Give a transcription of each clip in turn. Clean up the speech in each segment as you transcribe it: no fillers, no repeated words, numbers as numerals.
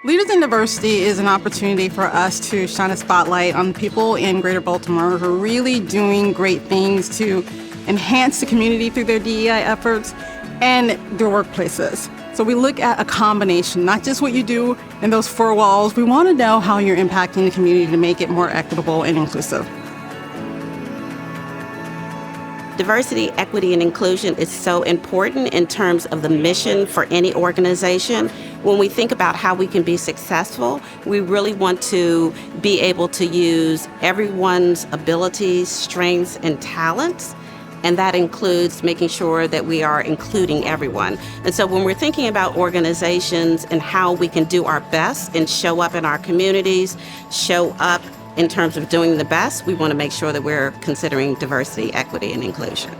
Leaders in Diversity is an opportunity for us to shine a spotlight on people in Greater Baltimore who are really doing great things to enhance the community through their DEI efforts and their workplaces. So we look at a combination, not just what you do in those four walls. We want to know how you're impacting the community to make it more equitable and inclusive. Diversity, equity, and inclusion is so important in terms of the mission for any organization. When we think about how we can be successful, we really want to be able to use everyone's abilities, strengths, and talents. And that includes making sure that we are including everyone. And so when we're thinking about organizations and how we can do our best and show up in our communities, show up in terms of doing the best, we want to make sure that we're considering diversity, equity, and inclusion.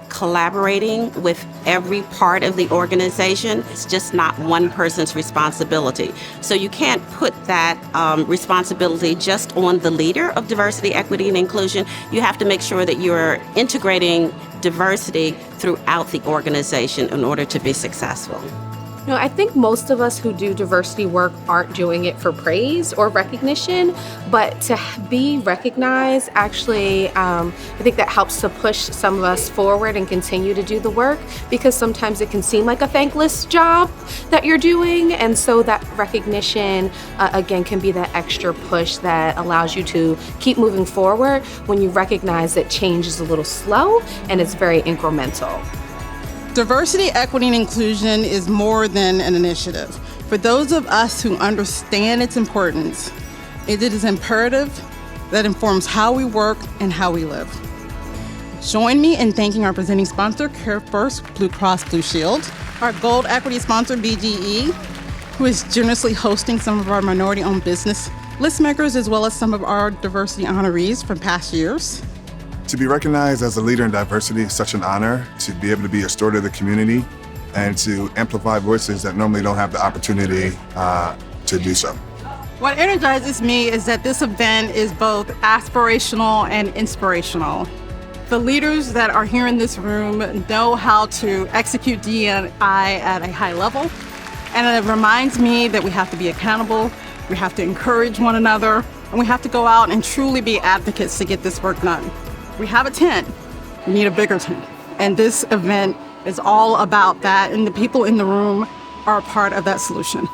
Collaborating with every part of the organization is just not one person's responsibility. So you can't put that responsibility just on the leader of diversity, equity, and inclusion. You have to make sure that you're integrating diversity throughout the organization in order to be successful. No, I think most of us who do diversity work aren't doing it for praise or recognition, but to be recognized, actually, I think that helps to push some of us forward and continue to do the work, because sometimes it can seem like a thankless job that you're doing. And so that recognition, again, can be that extra push that allows you to keep moving forward when you recognize that change is a little slow and it's very incremental. Diversity, equity, and inclusion is more than an initiative. For those of us who understand its importance, it is imperative that informs how we work and how we live. Join me in thanking our presenting sponsor, CareFirst BlueCross BlueShield, our Gold Equity sponsor, BGE, who is generously hosting some of our minority-owned business list makers, as well as some of our diversity honorees from past years. To be recognized as a leader in diversity is such an honor, to be able to be a steward of the community and to amplify voices that normally don't have the opportunity to do so. What energizes me is that this event is both aspirational and inspirational. The leaders that are here in this room know how to execute DEI at a high level, and it reminds me that we have to be accountable, we have to encourage one another, and we have to go out and truly be advocates to get this work done. We have a tent, we need a bigger tent. And this event is all about that, and the people in the room are a part of that solution.